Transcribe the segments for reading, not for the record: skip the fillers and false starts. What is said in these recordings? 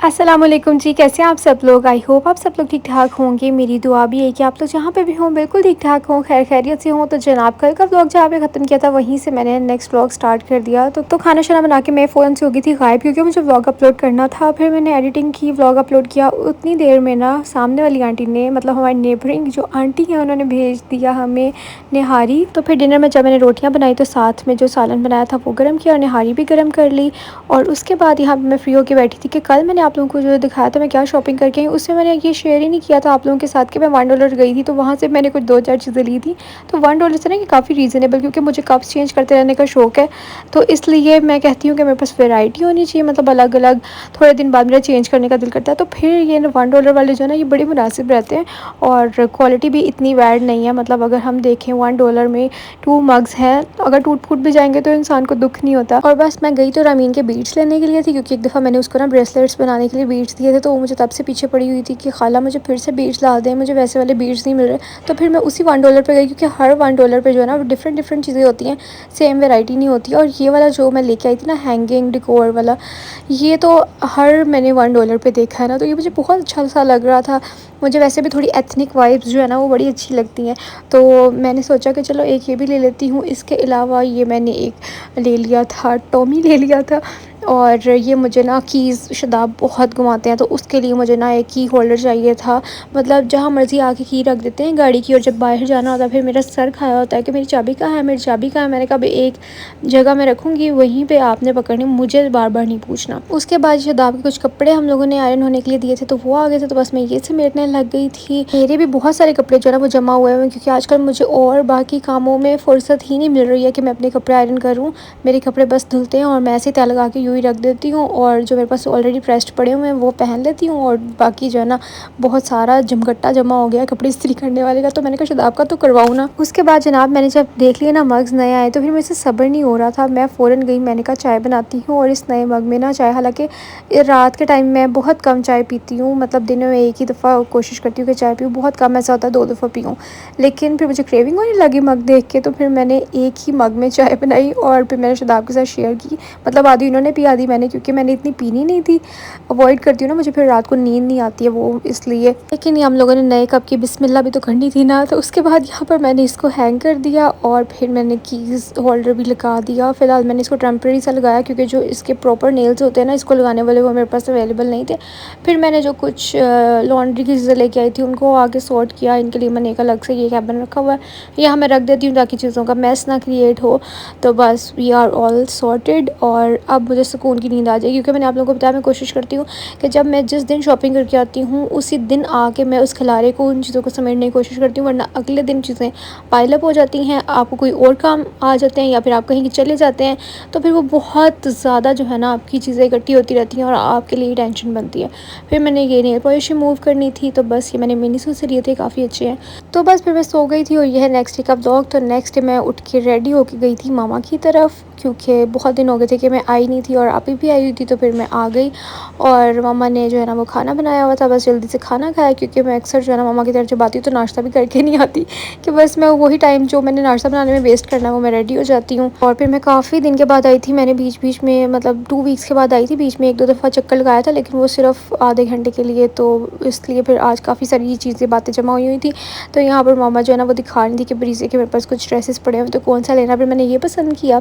अस्सलाम वालेकुम जी, कैसे हैं आप सब लोग। आई होप आप सब लोग ठीक ठाक होंगे। मेरी दुआ भी है कि आप लोग जहाँ पे भी हों बिल्कुल ठीक ठाक हों, खैर खैरियत से हों। तो जनाब कल का व्लॉग जहाँ पे ख़त्म किया था वहीं से मैंने नेक्स्ट व्लॉग स्टार्ट कर दिया। तो खाना शाना बना के मैं फ़ौरन से हो गई थी गायब, क्योंकि मुझे व्लॉग अपलोड करना था। फिर मैंने एडिटिंग की, व्लॉग अपलोड किया। उतनी देर में ना सामने वाली आंटी ने, मतलब हमारी नेबरिंग जो आंटी हैं, उन्होंने भेज दिया हमें निहारी। तो फिर डिनर में जब मैंने रोटियाँ बनाई तो साथ में जो सालन बनाया था वो गर्म किया और निहारी भी गर्म कर ली। और उसके बाद यहाँ पर मैं फ्री होकर बैठी थी कि कल मैंने आप लोगों को जो दिखाया था मैं क्या शॉपिंग करके आई, उससे मैंने ये शेयर ही नहीं किया था आप लोगों के साथ कि मैं $1 गई थी। तो वहाँ से मैंने कुछ 2-4 चीज़ें ली थी। तो $1 से ना ये काफ़ी रीज़नेबल, क्योंकि मुझे कप्स चेंज करते रहने का शौक़ है। तो इसलिए मैं कहती हूँ कि मेरे पास वैरायटी होनी चाहिए, मतलब अलग अलग। थोड़े दिन बाद मेरा चेंज करने का दिल करता है। तो फिर ये $1 वाले जो है ना ये बड़े मुनासिब रहते हैं और क्वालिटी भी इतनी बैड नहीं है। मतलब अगर हम देखें $1 में 2 मग्स हैं, अगर टूट फूट भी जाएंगे तो इंसान को दुख नहीं होता। और बस मैं गई तो रामीन के बीड्स लेने के लिए थी, क्योंकि एक दफ़ा मैंने उसको ना ब्रेसलेट्स बनाने के लिए बीड्स दिए थे। तो वो मुझे तब से पीछे पड़ी हुई थी कि खाला मुझे फिर से बीड्स ला दें, मुझे वैसे वाले बीड्स नहीं मिल रहे। तो फिर मैं उसी $1 पे गई, क्योंकि हर $1 पे जो है ना डिफरेंट डिफरेंट चीज़ें होती हैं, सेम वैरायटी नहीं होती। और ये वाला जो मैं लेके आई थी ना हैंगिंग डिकोर वाला, ये तो हर मैंने $1 पे देखा है ना, तो ये मुझे बहुत अच्छा सा लग रहा था। मुझे वैसे भी थोड़ी एथनिक वाइब्स जो है ना वो बड़ी अच्छी लगती हैं। तो मैंने सोचा कि चलो एक ये भी ले लेती हूँ। इसके अलावा ये मैंने एक ले लिया था, टॉमी ले लिया था। और ये मुझे ना कीज़ शदाब बहुत घुमाते हैं, तो उसके लिए मुझे ना एक की होल्डर चाहिए था। मतलब जहाँ मर्ज़ी आके की रख देते हैं गाड़ी की, और जब बाहर जाना होता है फिर मेरा सर खाया होता है कि मेरी चाबी कहाँ है, मेरी चाबी कहाँ है। मैंने कहा भाई एक जगह मैं रखूँगी, वहीं पे आपने पकड़नी, मुझे बार बार नहीं पूछना। उसके बाद शदाब के कुछ कपड़े हम लोगों ने आयरन होने के लिए दिए थे, तो वो आ गए थे। तो बस मैं ये समेटने लग गई थी। मेरे भी बहुत सारे कपड़े जो है ना वो जमा हुए हैं, क्योंकि आजकल मुझे और बाकी कामों में फ़ुर्सत ही नहीं मिल रही है कि मैं अपने कपड़े आयरन करूँ। मेरे कपड़े बस धुलते हैं और मैं ऐसे तय लगा के यूँ ही रख देती हूँ, और जो मेरे पास ऑलरेडी प्रेस्ड पड़े हुए हैं वो पहन लेती हूँ। और बाकी जो है ना बहुत सारा जमघट्टा जमा हो गया है कपड़े इस्त्री करने वाले का। तो मैंने कहा शदाब का तो करवाऊँ ना। उसके बाद जनाब मैंने जब देख लिया ना मग्स नए आए, तो फिर मुझसे सब्र नहीं हो रहा था। मैं फ़ौरन गई, मैंने कहा चाय बनाती हूँ। और इस नए मग में ना चाय, हालांकि रात के टाइम मैं बहुत कम चाय पीती हूँ, मतलब दिन में एक ही दफ़ा कोशिश करती हूँ कि चाय पीऊँ, बहुत कम ऐसा होता है 2 दफ़ा पीऊँ। लेकिन फिर मुझे क्रेविंग होने लगी मग देख के, तो फिर मैंने एक ही मग में चाय बनाई और फिर मैंने शदाब के साथ शेयर की। मतलब आधी उन्होंने पी आधी मैंने, क्योंकि मैंने इतनी पीनी नहीं थी। अवॉइड करती हूँ ना, मुझे फिर रात को नींद नहीं आती है वो इसलिए। लेकिन ये हम लोगों ने नए कप की बिस्मिल्लाह भी तो करनी थी ना। तो उसके बाद यहाँ पर मैंने इसको हैंग कर दिया और फिर मैंने कीज़ होल्डर भी लगा दिया। फ़िलहाल मैंने इसको टेम्प्रेरी सा लगाया, क्योंकि जो इसके प्रॉपर नेल्स होते हैं ना इसको लगाने वाले, वो मेरे पास अवेलेबल नहीं थे। फिर मैंने जो कुछ लॉन्ड्री की चीज़ें लेके आई थी उनको आगे सॉर्ट किया। इनके लिए मैंने एक अलग से ये कैबिन रखा हुआ है, यहाँ मैं रख देती हूँ ताकि चीज़ों का मैस ना क्रिएट हो। तो बस वी आर ऑल सॉर्टेड। और अब मुझे सुकून की नींद आ जाएगी, क्योंकि मैंने आप लोगों को बताया मैं कोशिश करती हूँ कि जब मैं जिस दिन शॉपिंग करके आती हूँ उसी दिन आके मैं उस खिलारे को, उन चीज़ों को समेटने की कोशिश करती हूँ, वरना अगले दिन चीज़ें पाइल अप हो जाती हैं, आपको कोई और काम आ जाते हैं या फिर आप कहीं चले जाते हैं, तो फिर वो बहुत ज़्यादा जो है ना आपकी चीज़ें इकट्ठी होती रहती हैं और आपके लिए टेंशन बनती है। फिर मैंने ये नेल पॉलिश मूव करनी थी, तो बस ये मैंने मिनीसो से लिए थे, काफ़ी अच्छे हैं। तो बस फिर मैं सो गई थी और यह है नेक्स्ट डे का व्लॉग। तो नेक्स्ट डे मैं उठ के रेडी होके गई थी मामा की तरफ, क्योंकि बहुत दिन हो गए थे कि मैं आई नहीं थी और आप भी आई हुई थी। तो फिर मैं आ गई और मामा ने जो है ना वो खाना बनाया हुआ था, बस जल्दी से खाना खाया, क्योंकि मैं अक्सर जो है ना मामा की तरफ जब आती हूँ तो नाश्ता भी करके नहीं आती, कि बस मैं वही टाइम जो मैंने नाश्ता बनाने में वेस्ट करना है वो मैं रेडी हो जाती हूँ। और फिर मैं काफ़ी दिन के बाद आई थी, मैंने बीच बीच में मतलब 2 वीक्स के बाद आई थी, बीच में 1-2 दफ़ा चक्कर लगाया था, लेकिन वो सिर्फ आधे घंटे के लिए। तो इसलिए फिर आज काफ़ी सारी चीज़ें बातें जमा हुई थी। तो यहाँ पर मामा जो है ना वो दिखा रही थी कि ब्रीज़े के मेरे पास कुछ ड्रेसेस पड़े हैं तो कौन सा लेना। फिर मैंने ये पसंद किया,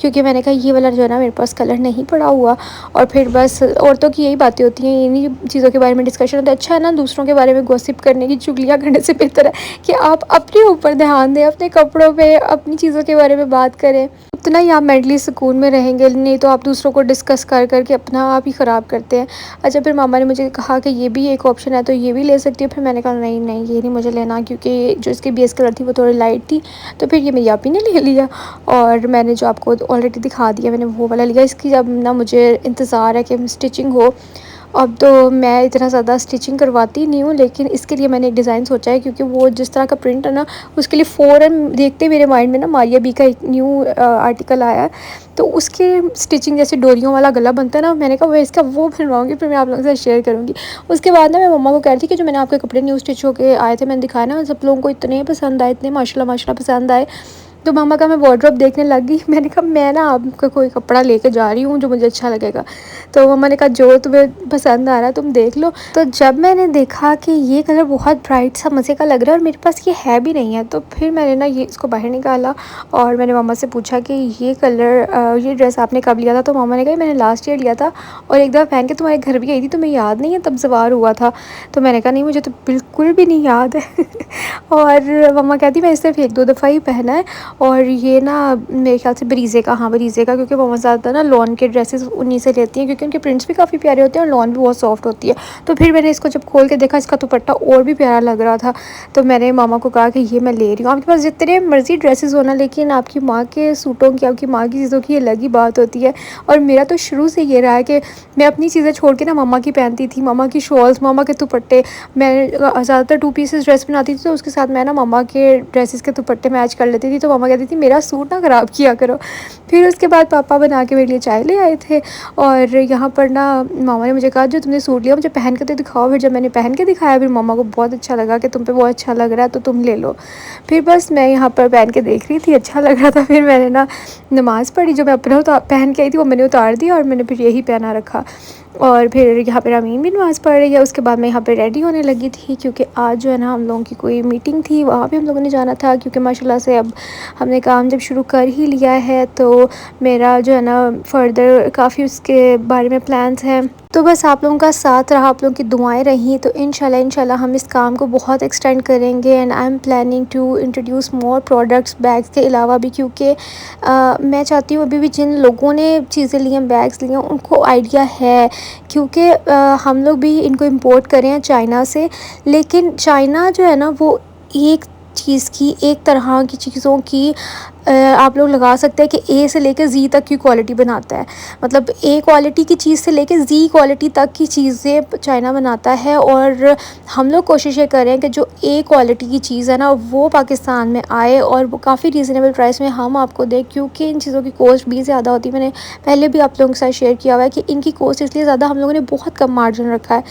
क्योंकि मैंने कहा ये वाला जो है ना मेरे पास कलर नहीं पड़ा हुआ। और फिर बस औरतों की यही बातें होती हैं, इन्हीं चीज़ों के बारे में डिस्कशन होता है। अच्छा है ना, दूसरों के बारे में गॉसिप करने की, चुगलियाँ करने से बेहतर है कि आप अपने ऊपर ध्यान दें, अपने कपड़ों पे, अपनी चीज़ों के बारे में बात करें, उतना ही आप मेंटली सुकून में रहेंगे। नहीं तो आप दूसरों को डिस्कस कर करके अपना आप ही ख़राब करते हैं। अच्छा, फिर मामा ने मुझे कहा कि ये भी एक ऑप्शन है तो ये भी ले सकती हो। फिर मैंने कहा नहीं नहीं ये नहीं मुझे लेना, क्योंकि जो इसकी बेस कलर थी वो थोड़ी लाइट थी। तो फिर ये मेरी आपी ने ले लिया और मैंने जो आपको ऑलरेडी दिखा दिया मैंने वो वाला लिया। इसकी जब ना मुझे इंतज़ार है कि स्टिचिंग हो। अब तो मैं इतना ज़्यादा स्टिचिंग करवाती नहीं हूँ, लेकिन इसके लिए मैंने एक डिज़ाइन सोचा है, क्योंकि वो जिस तरह का प्रिंट है ना उसके लिए फ़ौरन देखते मेरे माइंड में ना मारिया बी का एक न्यू आर्टिकल आया है, तो उसके स्टिचिंग जैसे डोरियों वाला गला बनता है ना, मैंने कहा वो इसका वो बनवाऊँगी, फिर मैं आप लोगों के साथ शेयर करूँगी। उसके बाद ना मैं मम्मा को कह रही थी कि जो मैंने आपके कपड़े न्यू स्टिच होके आए थे मैंने दिखाया ना, सब लोगों को इतने पसंद आए, इतने माशाल्लाह माशाल्लाह पसंद आए। तो मामा का मैं वार्डरोब देखने लग गई। मैंने कहा मैं ना आपका कोई कपड़ा लेके जा रही हूँ जो मुझे अच्छा लगेगा। तो मम्मा ने कहा जो तुम्हें पसंद आ रहा है तुम देख लो। तो जब मैंने देखा कि ये कलर बहुत ब्राइट सा मज़े का लग रहा है और मेरे पास ये है भी नहीं है, तो फिर मैंने ना ये इसको बाहर निकाला और मैंने मामा से पूछा कि ये कलर ये ड्रेस आपने कब लिया था। तो मामा ने कहा मैंने लास्ट ईयर लिया था और एक दफ़ा पहन के तुम्हारे घर भी आई थी, तुम्हें याद नहीं है तब सवार हुआ था। तो मैंने कहा नहीं मुझे तो बिल्कुल भी नहीं याद है और मम्मा कहती मैं सिर्फ एक दो दफ़ा ही पहना है और ये ना मेरे ख्याल से बरीज़े का, हाँ बरीज़े का, क्योंकि मम्मा ज़्यादा ना लॉन के ड्रेसेस उन्हीं से लेती हैं क्योंकि उनके प्रिंट्स भी काफ़ी प्यारे होते हैं और लॉन भी बहुत सॉफ्ट होती है। तो फिर मैंने इसको जब खोल के देखा इसका दुपट्टा और भी प्यारा लग रहा था, तो मैंने मामा को कहा कि ये मैं ले रही हूँ। आपके पास जितने मर्ज़ी ड्रेसेस होना, लेकिन आपकी माँ के सूटों की, आपकी माँ की चीज़ों की अलग ही बात होती है। और मेरा तो शुरू से ये रहा है कि मैं अपनी चीज़ें छोड़ के ना मम्मा की पहनती थी, मम्मा की शॉल्स, मम्मा के दुपट्टे। मैं ज़्यादातर 2 पीसेस ड्रेस बनाती थी तो उसके साथ मैं ना मम्मा के ड्रेसेस के दुपट्टे मैच कर लेती थी। तो मम्मा कहती थी मेरा सूट ना ख़राब किया करो। फिर उसके बाद पापा बना के मेरे लिए चाय ले आए थे और यहाँ पर ना मामा ने मुझे कहा जो तुमने सूट लिया मुझे पहन के तो दिखाओ। फिर जब मैंने पहन के दिखाया फिर मम्मा को बहुत अच्छा लगा कि तुम पे बहुत अच्छा लग रहा है तो तुम ले लो। फिर बस मैं यहाँ पर पहन के देख रही थी, अच्छा लग रहा था। फिर मैंने ना नमाज़ पढ़ी, जो मैं अपना पहन के आई थी वो मैंने उतार दिया और मैंने फिर यही पहना रखा। और फिर यहाँ पर अमीन भी नमाज़ पढ़ रही है। उसके बाद मैं यहाँ पे रेडी होने लगी थी क्योंकि आज जो है ना हम लोगों की कोई मीटिंग थी, वहाँ पे हम लोगों ने जाना था क्योंकि माशाल्लाह से अब हमने काम जब शुरू कर ही लिया है तो मेरा जो है ना फ़र्दर काफ़ी उसके बारे में प्लान्स हैं। तो बस आप लोगों का साथ रहा, आप लोगों की दुआएं रहीं तो इंशाल्लाह हम इस काम को बहुत एक्सटेंड करेंगे। And I am planning to introduce more products bags के अलावा भी, क्योंकि मैं चाहती हूँ अभी भी जिन लोगों ने चीज़ें ली हैं, बैग्स लिए हैं, उनको आइडिया है क्योंकि हम लोग भी इनको इंपोर्ट करें हैं चाइना से। लेकिन चाइना जो है ना वो एक चीज़ की, एक तरह की चीज़ों की आप लोग लगा सकते हैं कि ए से लेकर ज़ी तक की क्वालिटी बनाता है। मतलब ए क्वालिटी की चीज़ से लेकर ज़ी क्वालिटी तक की चीज़ें चाइना बनाता है और हम लोग कोशिश ये कर रहे हैं कि जो ए क्वालिटी की चीज़ है ना वो पाकिस्तान में आए और वो काफ़ी रीज़नेबल प्राइस में हम आपको दें, क्योंकि इन चीज़ों की कॉस्ट भी ज़्यादा होती है। मैंने पहले भी आप लोगों के साथ शेयर किया हुआ है कि इनकी कॉस्ट इसलिए ज़्यादा, हम लोगों ने बहुत कम मार्जिन रखा है।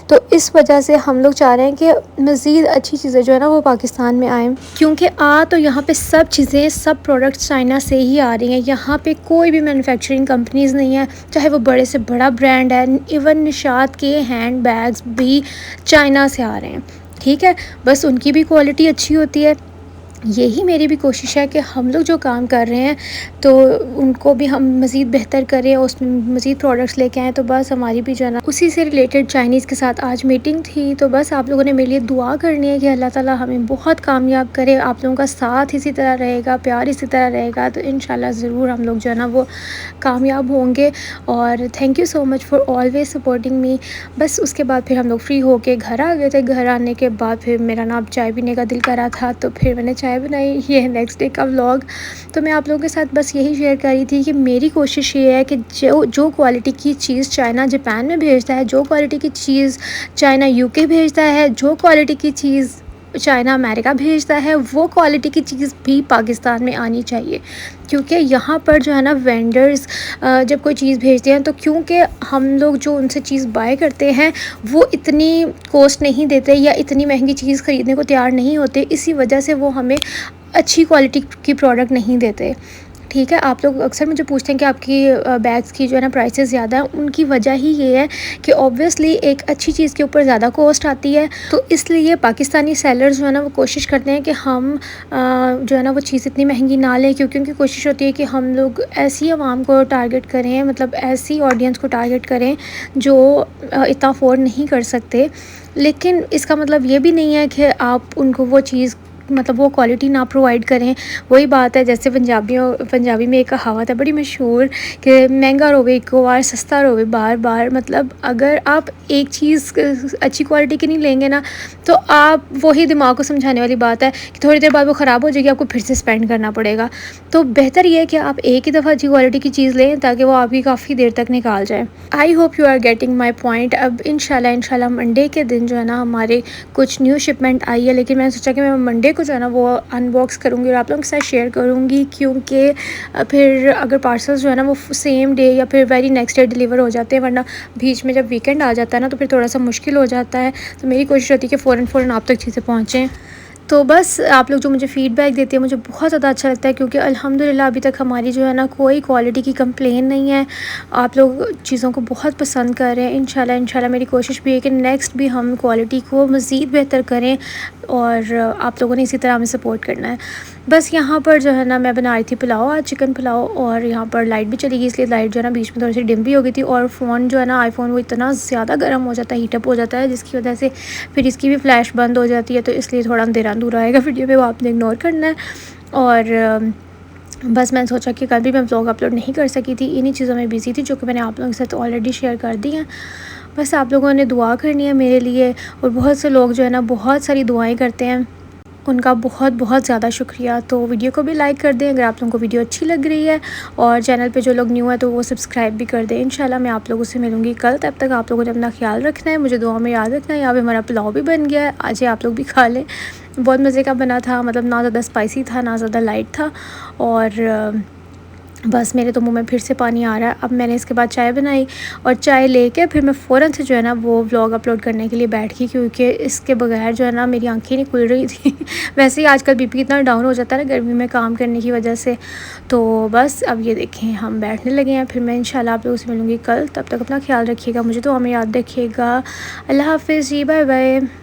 तो इस वजह से हम लोग चाह रहे हैं कि मज़ीद अच्छी चीज़ें जो है ना वो पाकिस्तान में आएँ, क्योंकि तो यहाँ पे सब चीज़ें, सब प्रोडक्ट्स चाइना से ही आ रही हैं। यहाँ पे कोई भी मैन्युफैक्चरिंग कंपनीज़ नहीं है, चाहे वो बड़े से बड़ा ब्रांड है। इवन निशात के हैंड बैग्स भी चाइना से आ रहे हैं, ठीक है। बस उनकी भी क्वालिटी अच्छी होती है। यही मेरी भी कोशिश है कि हम लोग जो काम कर रहे हैं तो उनको भी हम मज़ीद बेहतर करें, उसमें मज़ीद प्रोडक्ट्स लेके आएँ। तो बस हमारी भी जो है ना उसी से रिलेटेड चाइनीज़ के साथ आज मीटिंग थी। तो बस आप लोगों ने मेरे लिए दुआ करनी है कि अल्लाह ताला हमें बहुत कामयाब करे। आप लोगों का साथ इसी तरह रहेगा, प्यार इसी तरह रहेगा तो इंशाल्लाह ज़रूर हम लोग जो है ना वो कामयाब होंगे। और thank you so much for always supporting me. बस उसके बाद फिर हम लोग फ्री होके घर आ गए थे। घर आने के बाद फिर मेरा ना अब चाय पीने का दिल करा था तो फिर मैंने चाय बनाई। ये है नेक्स्ट डे का व्लॉग। तो मैं आप लोगों के साथ बस यही शेयर कर रही थी कि मेरी कोशिश ये है कि जो क्वालिटी की चीज़ चाइना जापान में भेजता है, जो क्वालिटी की चीज़ चाइना यूके भेजता है, जो क्वालिटी की चीज़ चाइना अमेरिका भेजता है, वो क्वालिटी की चीज़ भी पाकिस्तान में आनी चाहिए। क्योंकि यहाँ पर जो है ना वेंडर्स जब कोई चीज़ भेजते हैं तो क्योंकि हम लोग जो उनसे चीज़ बाय करते हैं वो इतनी कॉस्ट नहीं देते या इतनी महंगी चीज़ ख़रीदने को तैयार नहीं होते, इसी वजह से वो हमें अच्छी क्वालिटी की प्रोडक्ट नहीं देते, ठीक है। आप लोग अक्सर मुझे पूछते हैं कि आपकी बैग्स की जो है ना प्राइसेस ज़्यादा हैं। उनकी वजह ही ये है कि ऑब्वियसली एक अच्छी चीज़ के ऊपर ज़्यादा कॉस्ट आती है, तो इसलिए पाकिस्तानी सेलर्स जो है ना वो कोशिश करते हैं कि हम जो है ना वो चीज़ इतनी महंगी ना लें, क्योंकि उनकी कोशिश होती है कि हम लोग ऐसी आवाम को टारगेट करें, मतलब ऐसी ऑडियंस को टारगेट करें जो इतना अफोर्ड नहीं कर सकते। लेकिन इसका मतलब ये भी नहीं है कि आप उनको वो चीज़, मतलब वो क्वालिटी ना प्रोवाइड करें। वही बात है जैसे पंजाबी में एक कहावत है बड़ी मशहूर कि महंगा रोवे एक बार, सस्ता रोवे बार बार। मतलब अगर आप एक चीज़ अच्छी क्वालिटी की नहीं लेंगे ना तो आप वही दिमाग को समझाने वाली बात है कि थोड़ी देर बाद वो ख़राब हो जाएगी, आपको फिर से स्पेंड करना पड़ेगा। तो बेहतर ये है कि आप एक ही दफ़ा अच्छी क्वालिटी की चीज़ लें ताकि वो आपकी काफ़ी देर तक निकाल जाए। I hope you are getting my point. अब इंशाल्लाह मंडे के दिन जो है ना हमारे कुछ न्यू शिपमेंट आई है, लेकिन मैंने सोचा कि मैं मंडे को जो है ना वो अनबॉक्स करूँगी और आप लोगों के साथ शेयर करूँगी, क्योंकि फिर अगर पार्सल्स जो है ना वो सेम डे या फिर वेरी नेक्स्ट डे डिलीवर हो जाते हैं, वरना बीच में जब वीकेंड आ जाता है ना तो फिर थोड़ा सा मुश्किल हो जाता है। तो मेरी कोशिश होती है कि फ़ौरन आप तक चीज़ें पहुँचें। तो बस आप लोग जो मुझे फ़ीडबैक देते हैं मुझे बहुत ज़्यादा अच्छा लगता है, क्योंकि अल्हम्दुलिल्लाह अभी तक हमारी जो है ना कोई क्वालिटी की कंप्लेन नहीं है। आप लोग चीज़ों को बहुत पसंद कर रहे हैं। इंशाल्लाह मेरी कोशिश भी है कि नेक्स्ट भी हम क्वालिटी को मज़ीद बेहतर करें, और आप लोगों ने इसी तरह हमें सपोर्ट करना है। बस यहाँ पर जो है ना मैं बना रही थी पुलाव, आज चिकन पुलाव, और यहाँ पर लाइट भी चली गई, इसलिए लाइट जो है ना बीच में थोड़ी सी डिम भी हो गई थी। और फ़ोन जो है ना आईफ़ोन वो इतना ज़्यादा गर्म हो जाता है, हीटअप हो जाता है, जिसकी वजह से फिर इसकी भी फ्लैश बंद हो जाती है। तो इसलिए थोड़ा अंधेरा अंधेरा आएगा वीडियो पे, वो आपने इग्नोर करना है। और बस मैंने सोचा कि कल भी मैं व्लॉग अपलोड नहीं कर सकी थी, इन्हीं चीज़ों में बिज़ी थी जो कि मैंने आप लोगों के साथ ऑलरेडी शेयर कर दी हैं। बस आप लोगों ने दुआ करनी है मेरे लिए, और बहुत से लोग जो है ना बहुत सारी दुआएं करते हैं, उनका बहुत बहुत ज़्यादा शुक्रिया। तो वीडियो को भी लाइक कर दें अगर आप लोगों को वीडियो अच्छी लग रही है, और चैनल पे जो लोग न्यू है तो वो सब्सक्राइब भी कर दें। इंशाल्लाह मैं आप लोगों से मिलूँगी कल, तब तक आप लोगों ने अपना ख्याल रखना है, मुझे दुआ में याद रखना है। यहाँ पे हमारा पुलाव भी बन गया है, आज आप लोग भी खा लें। बहुत मज़े का बना था, मतलब ना ज़्यादा स्पाइसी था ना ज़्यादा लाइट था। और बस मेरे तो मुंह में फिर से पानी आ रहा है। अब मैंने इसके बाद चाय बनाई, और चाय लेके फिर मैं फ़ौरन से जो है ना वो व्लॉग अपलोड करने के लिए बैठ गई, क्योंकि इसके बगैर जो है ना मेरी आंखें नहीं खुल रही थी। वैसे ही आजकल बीपी इतना डाउन हो जाता है ना गर्मी में काम करने की वजह से। तो बस अब ये देखें हम बैठने लगे हैं। फिर मैं इंशाल्लाह आप लोगों से मिलूँगी कल, तब तक अपना ख्याल रखिएगा, मुझे तो हमें याद रखिएगा। अल्लाह हाफ़िज़ जी, बाय बाय।